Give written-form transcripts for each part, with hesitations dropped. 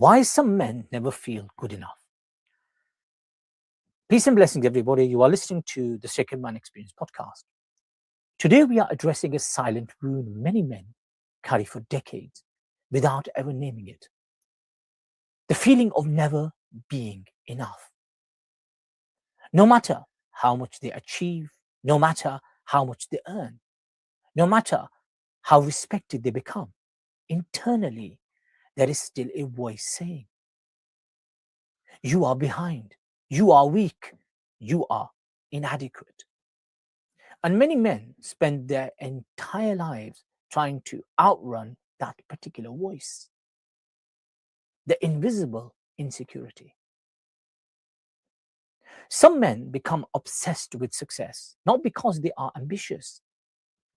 Why some men never feel good enough. Peace and blessings, everybody. You are listening to the Sacred Man Experience podcast. Today, we are addressing a silent wound many men carry for decades without ever naming it. The feeling of never being enough. No matter how much they achieve, no matter how much they earn, no matter how respected they become, internally, there is still a voice saying, you are behind, you are weak, you are inadequate. And many men spend their entire lives trying to outrun that particular voice, the invisible insecurity. Some men become obsessed with success, not because they are ambitious,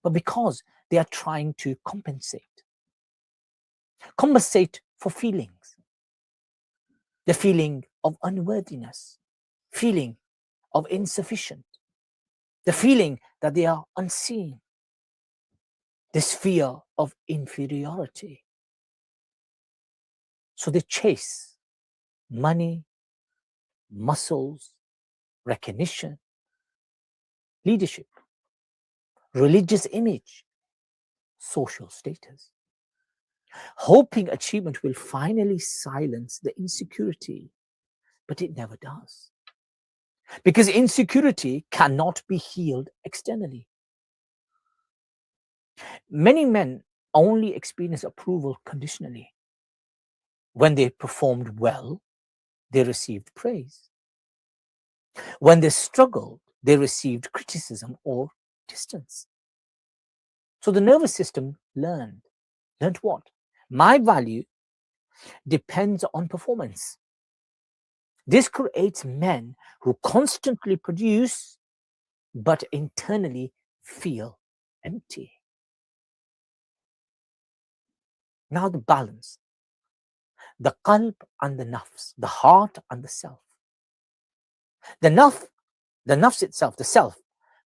but because they are trying to compensate. Compensate for feelings, the feeling of unworthiness, feeling of insufficient, the feeling that they are unseen, this fear of inferiority. So they chase money, muscles, recognition, leadership, religious image, social status, hoping achievement will finally silence the insecurity, but it never does. Because insecurity cannot be healed externally. Many men only experience approval conditionally. When they performed well, they received praise. When they struggled, they received criticism or distance. So the nervous system learned what? My value depends on performance. This creates men who constantly produce but internally feel empty. Now the balance, the qalb and the nafs, the heart and the self. The nafs itself, the self,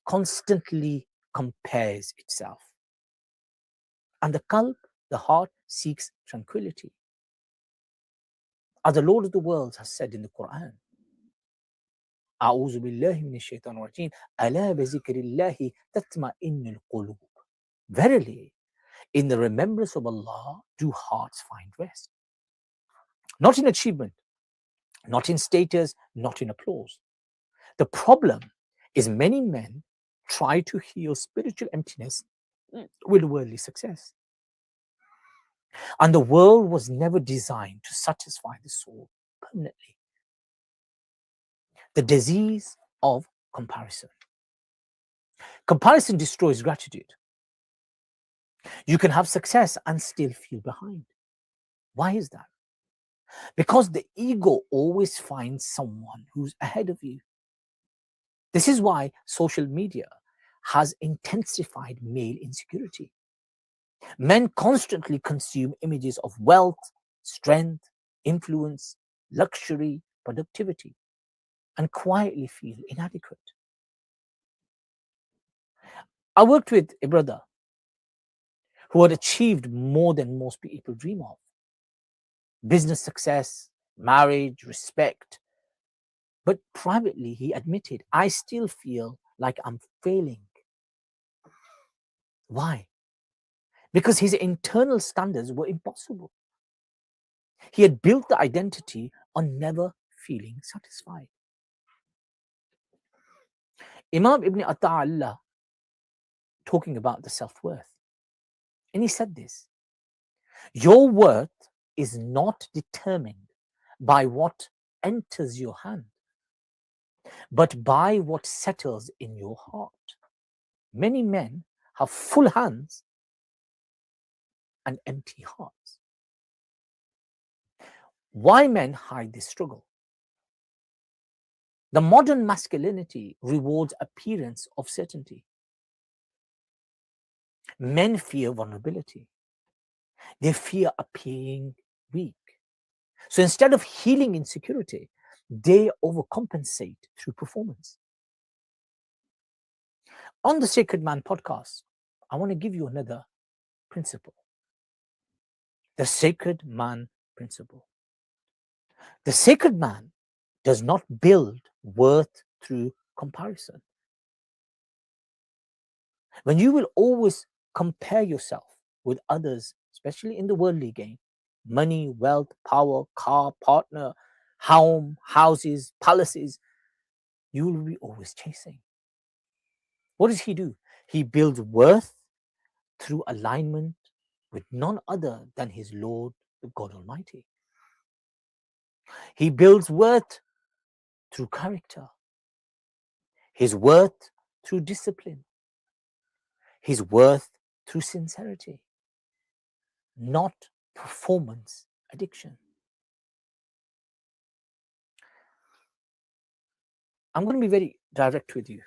constantly compares itself. And the qalb, the heart, seeks tranquility. As the Lord of the worlds has said in the Quran, أعوذ بالله من الشيطان الرجيم ألا بذكر الله تطمئن القلوب. Verily, in the remembrance of Allah do hearts find rest. Not in achievement, not in status, not in applause. The problem is many men try to heal spiritual emptiness with worldly success. And the world was never designed to satisfy the soul permanently. The disease of comparison. Comparison destroys gratitude. You can have success and still feel behind. Why is that? Because the ego always finds someone who's ahead of you. This is why social media has intensified male insecurity. Men constantly consume images of wealth, strength, influence, luxury, productivity, and quietly feel inadequate. I worked with a brother who had achieved more than most people dream of. Business success, marriage, respect. But privately, he admitted, I still feel like I'm failing. Why? Because his internal standards were impossible. He had built the identity on never feeling satisfied. Imam Ibn Ata'Allah talking about the self-worth. And he said this, your worth is not determined by what enters your hand, but by what settles in your heart. Many men have full hands and empty hearts. Why men hide this struggle? The modern masculinity rewards appearance of certainty. Men fear vulnerability. They fear appearing weak. So instead of healing insecurity, they overcompensate through performance. On the Sacred Man podcast, I want to give you another principle. The Sacred Man principle. The sacred man does not build worth through comparison. When you will always compare yourself with others, especially in the worldly game, money, wealth, power, car, partner, home, houses, palaces, you will be always chasing. What does he do? He builds worth through alignment with none other than his Lord, the God Almighty. He builds worth through character, his worth through discipline, his worth through sincerity, not performance addiction. I'm going to be very direct with you.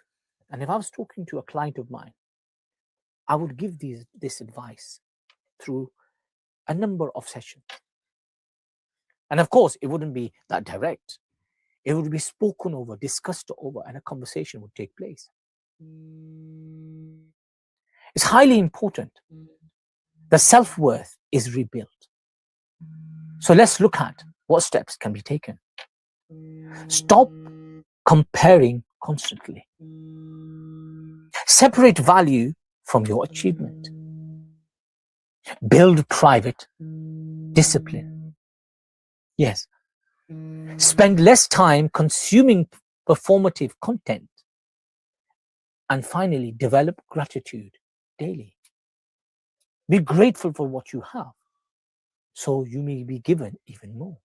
And if I was talking to a client of mine, I would give this advice through a number of sessions. And of course, it wouldn't be that direct. It would be spoken over, discussed over, and a conversation would take place. It's highly important. The self-worth is rebuilt. So let's look at what steps can be taken. Stop comparing constantly. Separate value from your achievement. Build private discipline. Yes. Spend less time consuming performative content. And finally, develop gratitude daily. Be grateful for what you have, so you may be given even more.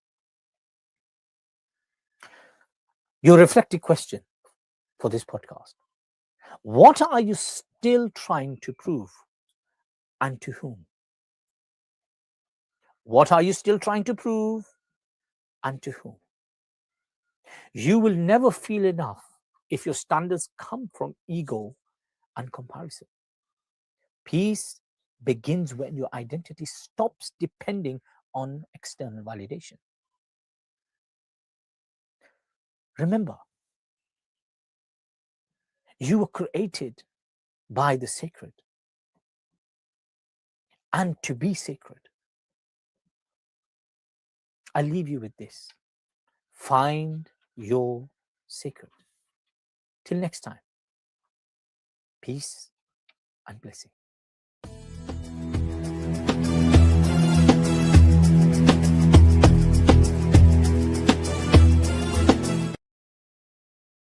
Your reflective question for this podcast: what are you still trying to prove, and to whom? What are you still trying to prove, and to whom? You will never feel enough if your standards come from ego and comparison. Peace begins when your identity stops depending on external validation. Remember, you were created by the sacred and to be sacred. I leave you with this. Find your sacred. Till next time, peace and blessing.